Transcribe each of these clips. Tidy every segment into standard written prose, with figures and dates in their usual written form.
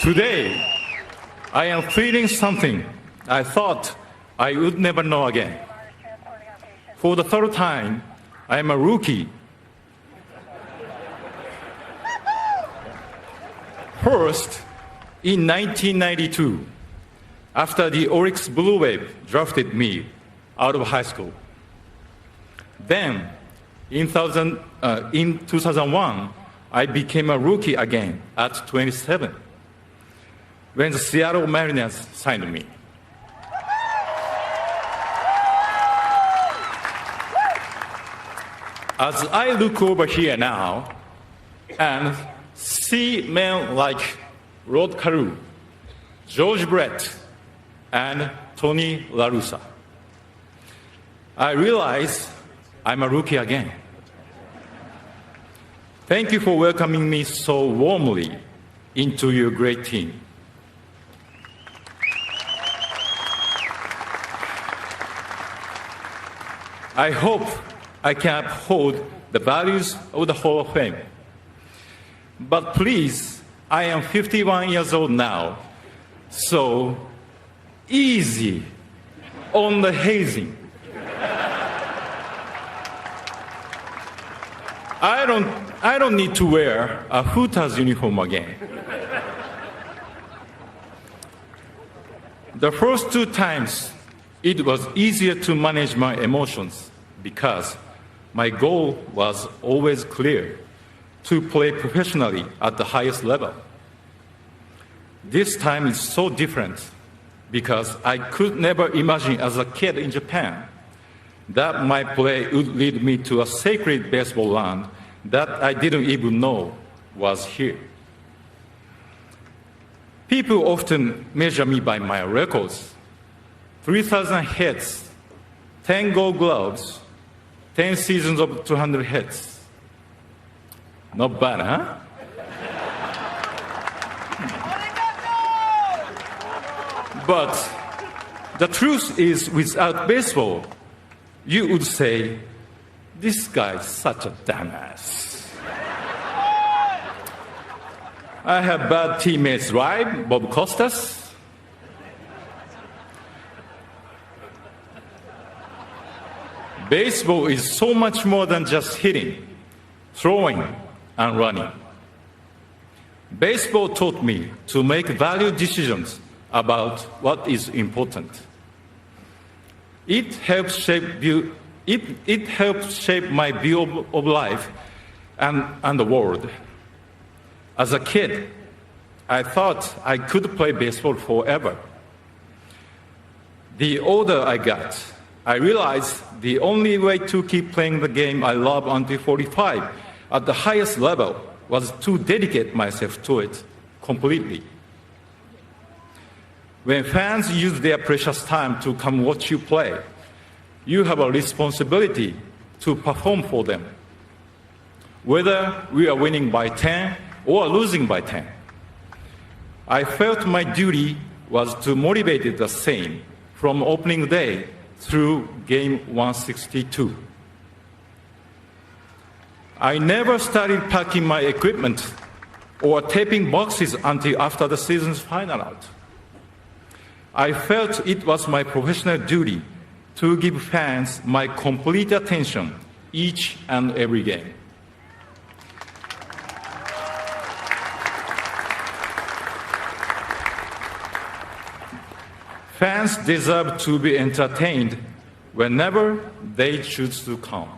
Today, I am feeling something I thought I would never know again. For the third time, I am a rookie. First, in 1992, after the Oryx Blue Wave drafted me out of high school. Then, in 2001, I became a rookie again at 27, when the Seattle Mariners signed me. As I look over here now and see men like Rod Carew, George Brett, and Tony La Russa, I realize I'm a rookie again. Thank you for welcoming me so warmly into your great team. I hope I can uphold the values of the Hall of Fame. But please, I am 51 years old now, so easy on the hazing. I don't need to wear a Hooters uniform again. The first two times, it was easier to manage my emotions because my goal was always clear: to play professionally at the highest level. This time is so different because I could never imagine as a kid in Japan that my play would lead me to a sacred baseball land that I didn't even know was here. People often measure me by my records: 3,000 hits, 10 gold gloves, 10 seasons of 200 hits. Not bad, huh? But the truth is, without baseball, you would say, this guy's such a dumbass. I have bad teammates, right? Bob Costas. Baseball is so much more than just hitting, throwing, and running. Baseball taught me to make value decisions about what is important. It helps shape my view of life and the world. As a kid, I thought I could play baseball forever. The older I got, I realized the only way to keep playing the game I love until 45 at the highest level was to dedicate myself to it completely. When fans use their precious time to come watch you play, you have a responsibility to perform for them. Whether we are winning by 10 or losing by 10, I felt my duty was to motivate it the same from opening day through game 162. I never started packing my equipment or taping boxes until after the season's final out. I felt it was my professional duty to give fans my complete attention each and every game. Fans deserve to be entertained whenever they choose to come.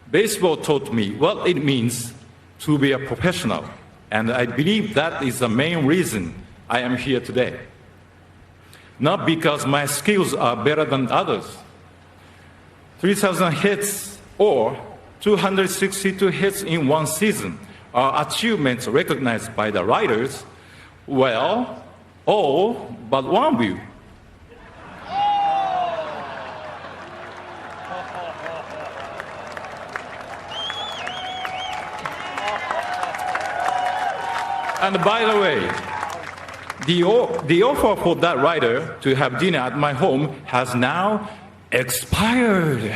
Baseball taught me what it means to be a professional, and I believe that is the main reason I am here today. Not because my skills are better than others. 3,000 hits or 262 hits in one season are achievements recognized by the writers, well, all but one of you. And by the way, the offer for that writer to have dinner at my home has now expired.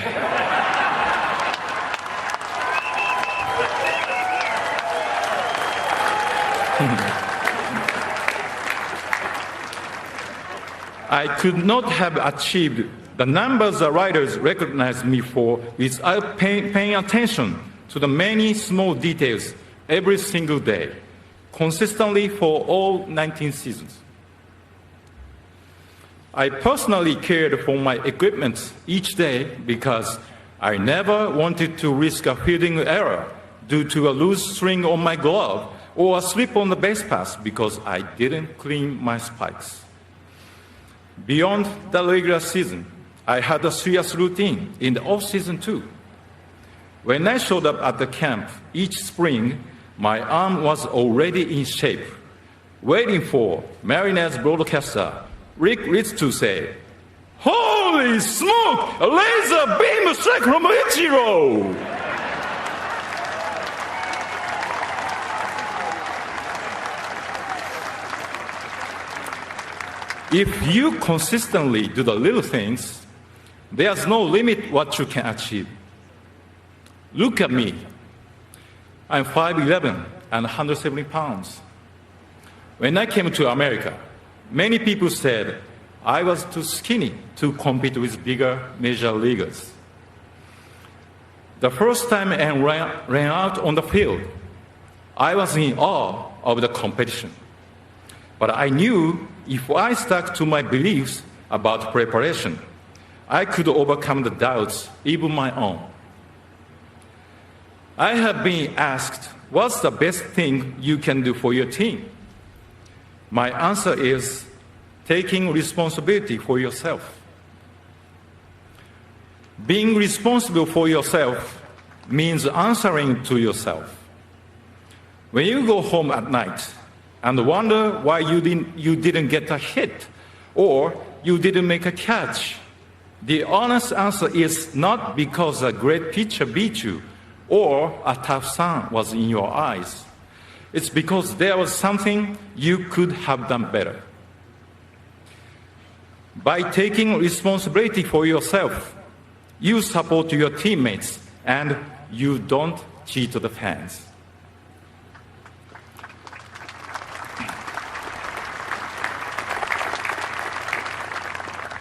I could not have achieved the numbers the writers recognized me for without paying attention to the many small details every single day, consistently for all 19 seasons. I personally cared for my equipment each day because I never wanted to risk a fielding error due to a loose string on my glove or a slip on the base pass because I didn't clean my spikes. Beyond the regular season, I had a serious routine in the off-season too. When I showed up at the camp each spring, my arm was already in shape, waiting for Mariners broadcaster Rick Ritz to say, "Holy smoke! A laser beam strike from Ichiro!" If you consistently do the little things, there's no limit what you can achieve. Look at me. I'm 5'11" and 170 pounds. When I came to America, many people said I was too skinny to compete with bigger major leaguers. The first time I ran out on the field, I was in awe of the competition. But I knew if I stuck to my beliefs about preparation, I could overcome the doubts, even my own. I have been asked, what's the best thing you can do for your team? My answer is taking responsibility for yourself. Being responsible for yourself means answering to yourself. When you go home at night and wonder why you didn't get a hit or you didn't make a catch, the honest answer is not because a great pitcher beat you or a tough sun was in your eyes. It's because there was something you could have done better. By taking responsibility for yourself, you support your teammates and you don't cheat the fans.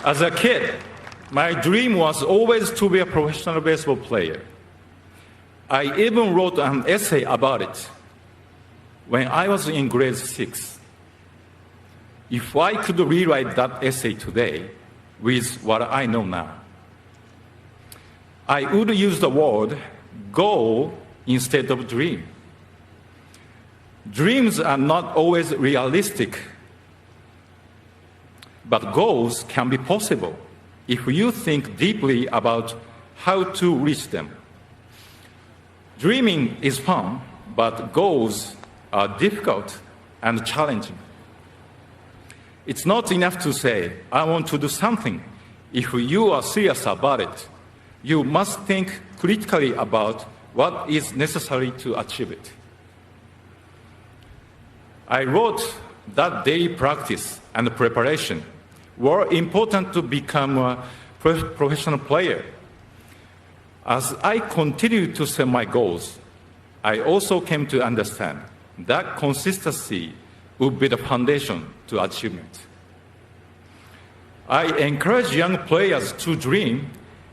As a kid, my dream was always to be a professional baseball player. I even wrote an essay about it when I was in grade 6. If I could rewrite that essay today with what I know now, I would use the word goal instead of dream. Dreams are not always realistic, but goals can be possible if you think deeply about how to reach them. Dreaming is fun, but goals are difficult and challenging. It's not enough to say, I want to do something. If you are serious about it, you must think critically about what is necessary to achieve it. I wrote that daily practice and preparation were important to become a professional player. As I continued to set my goals, I also came to understand that consistency would be the foundation to achievement. I encourage young players to dream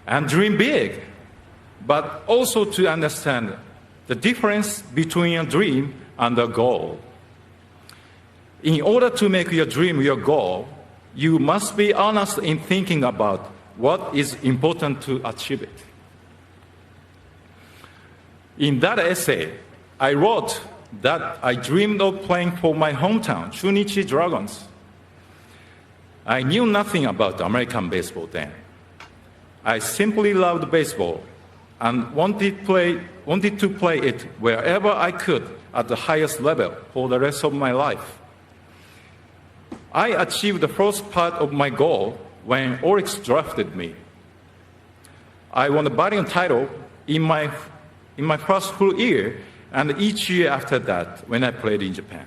and dream big, but also to understand the difference between a dream and a goal. In order to make your dream your goal, you must be honest in thinking about what is important to achieve it. In that essay, I wrote that I dreamed of playing for my hometown, Chunichi Dragons. I knew nothing about American baseball then. I simply loved baseball and wanted to play it wherever I could at the highest level for the rest of my life. I achieved the first part of my goal when Oryx drafted me. I won the batting title in my first full year and each year after that when I played in Japan.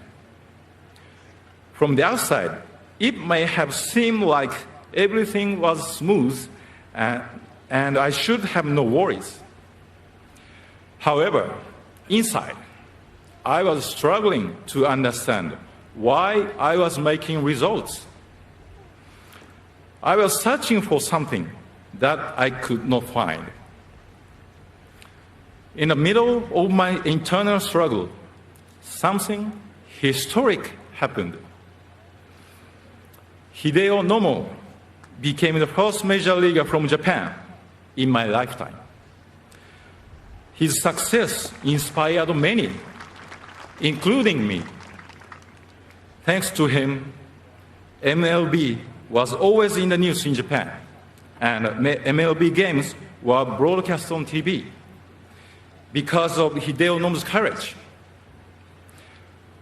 From the outside, it may have seemed like everything was smooth and I should have no worries. However, inside, I was struggling to understand why I was making results. I was searching for something that I could not find. In the middle of my internal struggle, something historic happened. Hideo Nomo became the first major leaguer from Japan in my lifetime. His success inspired many, including me. Thanks to him, MLB was always in the news in Japan, and MLB games were broadcast on TV. Because of Hideo Nomo's courage,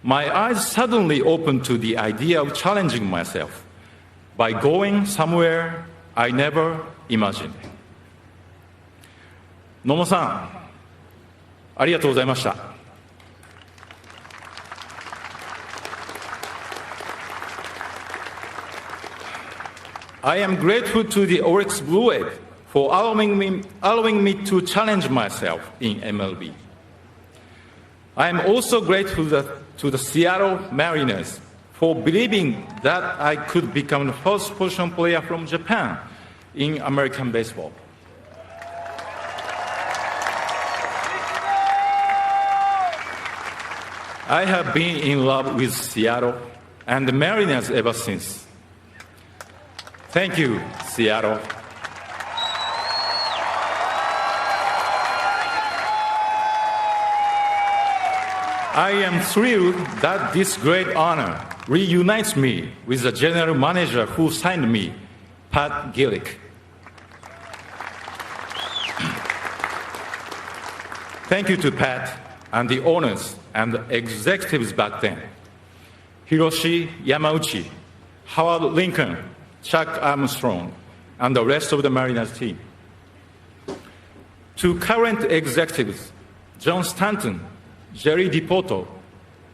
my eyes suddenly opened to the idea of challenging myself by going somewhere I never imagined. 野茂さん、ありがとうございました。I am grateful to the Oryx Blue Wave for allowing me to challenge myself in MLB. I am also grateful to the Seattle Mariners for believing that I could become the first position player from Japan in American baseball. I have been in love with Seattle and the Mariners ever since. Thank you, Seattle. I am thrilled that this great honor reunites me with the general manager who signed me, Pat Gillick. Thank you to Pat and the owners and the executives back then, Hiroshi Yamauchi, Howard Lincoln, Chuck Armstrong, and the rest of the Mariners team. To current executives, John Stanton, Jerry DiPoto,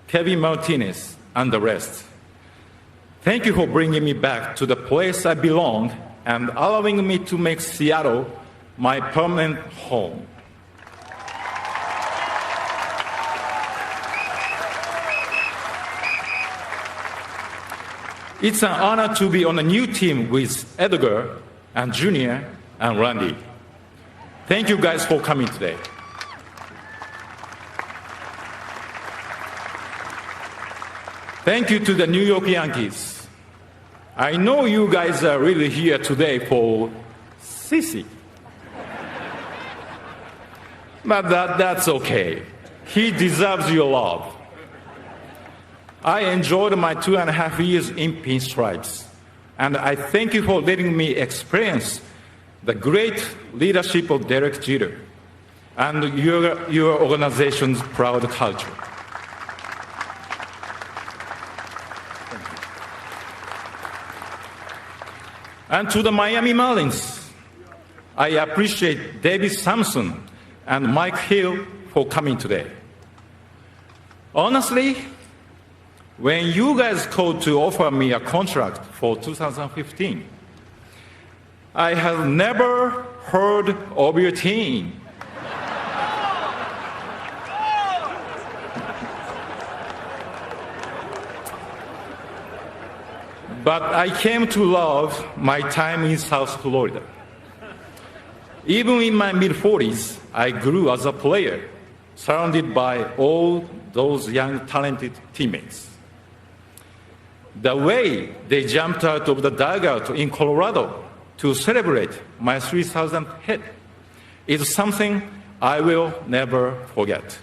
Kevin Martinez, and the rest. Thank you for bringing me back to the place I belong and allowing me to make Seattle my permanent home. It's an honor to be on a new team with Edgar and Junior and Randy. Thank you guys for coming today. Thank you to the New York Yankees. I know you guys are really here today for Sissy. But that's okay. He deserves your love. I enjoyed my 2.5 years in pinstripes, and I thank you for letting me experience the great leadership of Derek Jeter and your organization's proud culture. And to the Miami Marlins, I appreciate David Sampson and Mike Hill for coming today. Honestly, when you guys called to offer me a contract for 2015, I have never heard of your team. But I came to love my time in South Florida. Even in my mid-40s, I grew as a player, surrounded by all those young, talented teammates. The way they jumped out of the dugout in Colorado to celebrate my 3,000th hit is something I will never forget.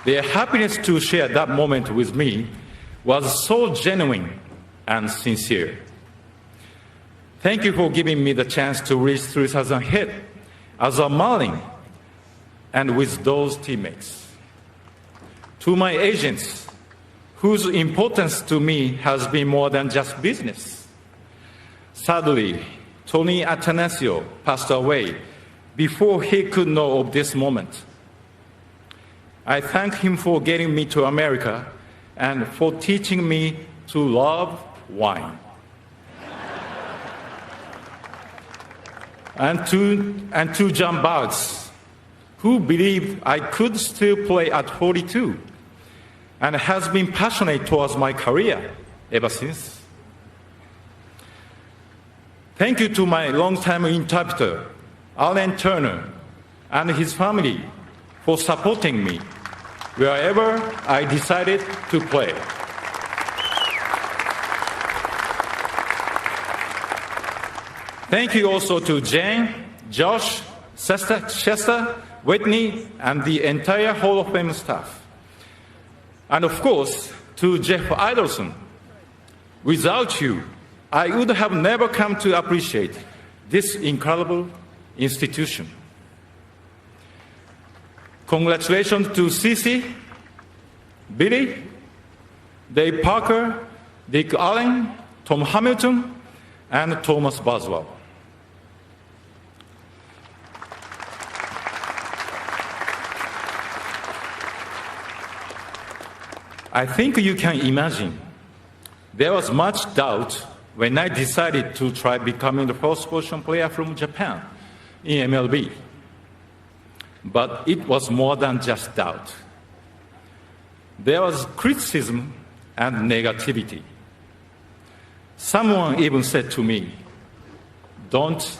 Their happiness to share that moment with me was so genuine and sincere. Thank you for giving me the chance to reach 3,000 hit as a Marlin and with those teammates. To my agents, whose importance to me has been more than just business. Sadly, Tony Atanasio passed away before he could know of this moment. I thank him for getting me to America and for teaching me to love wine. and two jump bugs who believed I could still play at 42 and has been passionate towards my career ever since. Thank you to my longtime interpreter, Alan Turner, and his family for supporting me wherever I decided to play. Thank you also to Jane, Josh, Chester, Whitney, and the entire Hall of Fame staff. And of course, to Jeff Idelson. Without you, I would have never come to appreciate this incredible institution. Congratulations to Cece, Billy, Dave Parker, Dick Allen, Tom Hamilton, and Thomas Boswell. I think you can imagine there was much doubt when I decided to try becoming the first position player from Japan in MLB. But it was more than just doubt. There was criticism and negativity. Someone even said to me, "Don't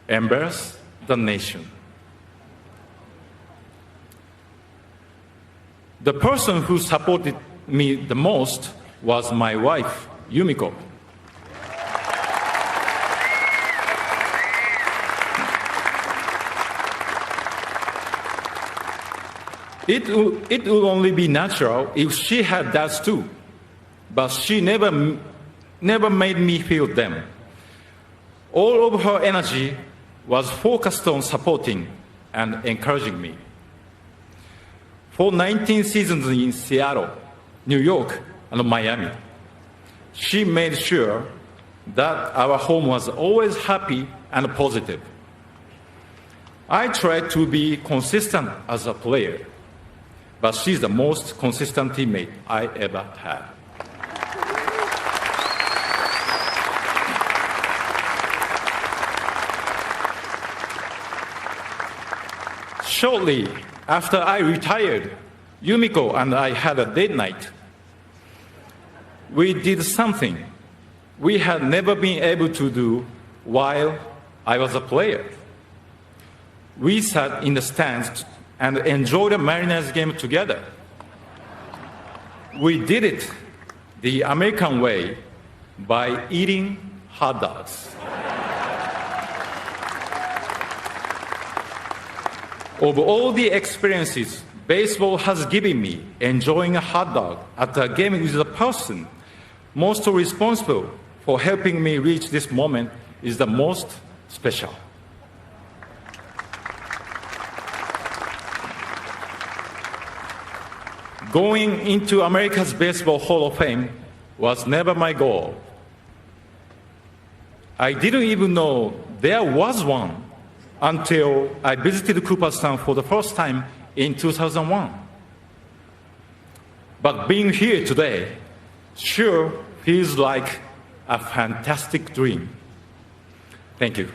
embarrass the nation." The person who supported me the most was my wife, Yumiko. It would only be natural if she had doubts too, but she never made me feel them. All of her energy was focused on supporting and encouraging me. For 19 seasons in Seattle, New York, and Miami, she made sure that our home was always happy and positive. I tried to be consistent as a player, but she's the most consistent teammate I ever had. Shortly after I retired, Yumiko and I had a date night. We did something we had never been able to do while I was a player. We sat in the stands and enjoyed a Mariners game together. We did it the American way by eating hot dogs. Of all the experiences baseball has given me, enjoying a hot dog at a game with the person most responsible for helping me reach this moment is the most special. Going into America's Baseball Hall of Fame was never my goal. I didn't even know there was one until I visited Cooperstown for the first time in 2001. But being here today sure feels like a fantastic dream. Thank you.